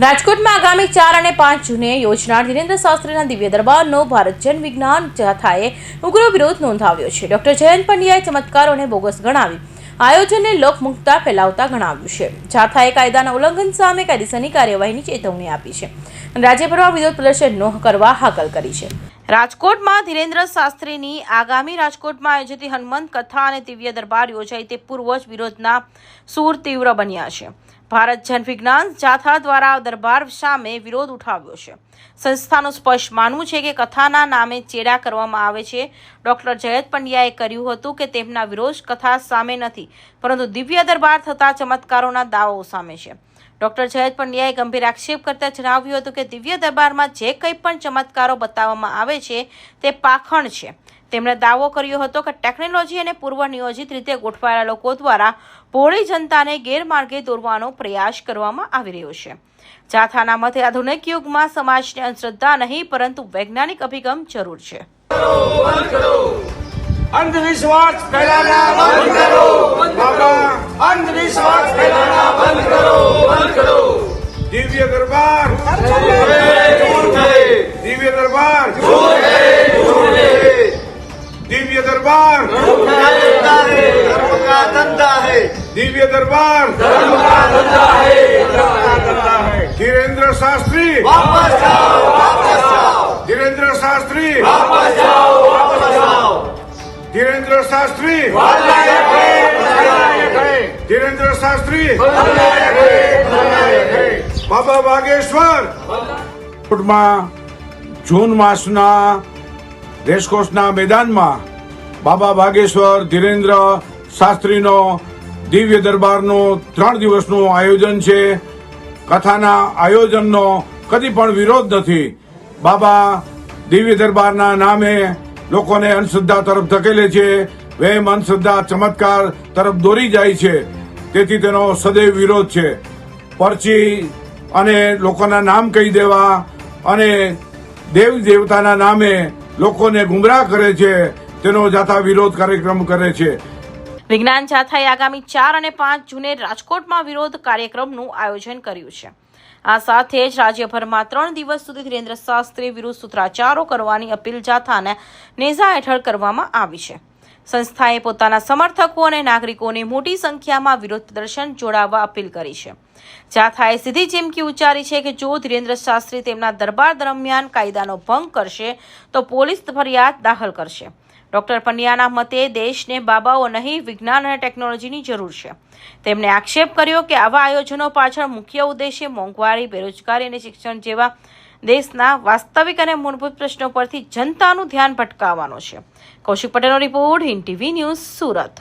રાજકોટમાં આગામી 4 અને 5 જૂને યોજનાર ધીરેન્દ્ર શાસ્ત્રીના દિવ્ય દરબારનો ભારત જન વિજ્ઞાન જાથાએ ઉગ્ર વિરોધ નોંધાવ્યો છે. ડોક્ટર જયંત પંડ્યાએ ચમત્કારોને બોગસ ગણાવી આયોજનને લોકમુક્તતા ફેલાવતા ગણાવ્યું છે. જાથાએ કાયદાના ઉલ્લંઘન સામે કાયદેસરની કાર્યવાહીની ચેતવણી આપી છે અને રાજ્યભરમાં વિરોધ પ્રદર્શન ન કરવા હાકલ કરી છે. રાજકોટમાં ધીરેન્દ્ર શાસ્ત્રીની આગામી રાજકોટમાં આયોજિત હનુમંત કથા અને દિવ્ય દરબાર યોજાઈ તે પૂર્વ જ વિરોધના સૂર તીવ્ર બન્યા છે. ભારત જન વિજ્ઞાન જાથા દ્વારા દરબાર સામે વિરોધ ઉઠાવ્યો છે. સંસ્થાનું સ્પષ્ટ માનવું છે કે કથાના નામે ચેડા કરવામાં આવે છે. ડોક્ટર જયંત પંડ્યાએ કર્યું હતું કે તેમના વિરોધ કથા સામે નથી, પરંતુ દિવ્ય દરબાર થતા ચમત્કારોના દાવાઓ સામે છે. ડોક્ટર જયંત પંડ્યાએ ગંભીર આક્ષેપ કરતા જણાવ્યું હતું કે દિવ્ય દરબારમાં જે કંઈ પણ ચમત્કારો બતાવવામાં આવે છે તે પાખંડ છે. તેમણે દાવો કર્યો હતો કે ટેકનોલોજી અને પૂર્વ નિયોજિત રીતે ગોઠવાયેલા લોકો દ્વારા ભોળી જનતાને ગેરમાર્ગે દોરવાનો પ્રયાસ કરવામાં આવી રહ્યો છે. જાથાના મતે આધુનિક યુગમાં સમાજને અંધશ્રદ્ધા નહીં પરંતુ વૈજ્ઞાનિક અભિગમ જરૂર છે. અંધવિશ્વાસ ફેલાના બંધ કરો, બાબા અંધવિશ્વાસ ફેલાના બંધ કરો, બંધ કરો. દિવ્ય દરબાર દિવ્ય દરબાર दिव्य दरबार धर्म का धंधा है, दिव्य दरबार धर्म का धंधा है, धर्म का धंधा है. धीरेन्द्र शास्त्री वापस जाओ, वापस जाओ. धीरेन्द्र शास्त्री वापस जाओ, वापस जाओ. धीरेन्द्र शास्त्री फलनायक है, धीरेन्द्र शास्त्री फलनायक है. बाबा बागेश्वर जून मासना રેસકોર્સના મેદાનમાં બાબા બાગેશ્વર ધીરેન્દ્ર શાસ્ત્રીનો દિવ્ય દરબારનું 3 દિવસનું આયોજન છે. કથાના આયોજનનો કદી પણ વિરોધ નથી. બાબા દિવ્ય દરબારના નામે લોકોને અંધશ્રદ્ધા તરફ ધકેલે છે, વહેમ અંધશ્રદ્ધા ચમત્કાર તરફ દોરી જાય છે. તેથી તેનો સદૈવ વિરોધ છે. પરચી અને લોકોના નામ કહી દેવા અને દેવ દેવતાના નામે લોકોને ગુમરાહ કરે છે, તેનો જાથા વિરોધ કાર્યક્રમ કરે છે. વિજ્ઞાન જાથાએ આગામી 4 અને 5 જૂને રાજકોટમાં વિરોધ કાર્યક્રમનું આયોજન કર્યું છે. આ સાથે જ રાજ્યભરમાં 3 દિવસ સુધી ધીરેન્દ્ર શાસ્ત્રી વિરુદ્ધ સૂત્રાચારો કરવાની અપીલ જાથાના નેજા હેઠળ કરવામાં આવી છે. સંસ્થાએ પોતાના સમર્થકો અને નાગરિકોને મોટી સંખ્યામાં વિરોધ પ્રદર્શન જોડાવા અપીલ કરી છે. જાથાએ સીધી ચીમકી ઉચ્ચારી છે કે જો ધીરેન્દ્ર શાસ્ત્રી તેમના દરબાર દરમિયાન કાયદાનો ભંગ કરશે તો પોલીસ ફરિયાદ દાખલ કરશે. ડોક્ટર પંડ્યાના મતે દેશને બાબાઓ નહીં વિજ્ઞાન અને ટેકનોલોજીની જરૂર છે. તેમણે આક્ષેપ કર્યો કે આવા આયોજનો પાછળ મુખ્ય ઉદ્દેશ્ય મોંઘવારી, બેરોજગારી અને શિક્ષણ જેવા દેશના વાસ્તવિક અને મૂળભૂત પ્રશ્નો પરથી જનતાનું ધ્યાન ભટકાવવાનો છે. કૌશિક પટેલનો report, Hind TV news, Surat.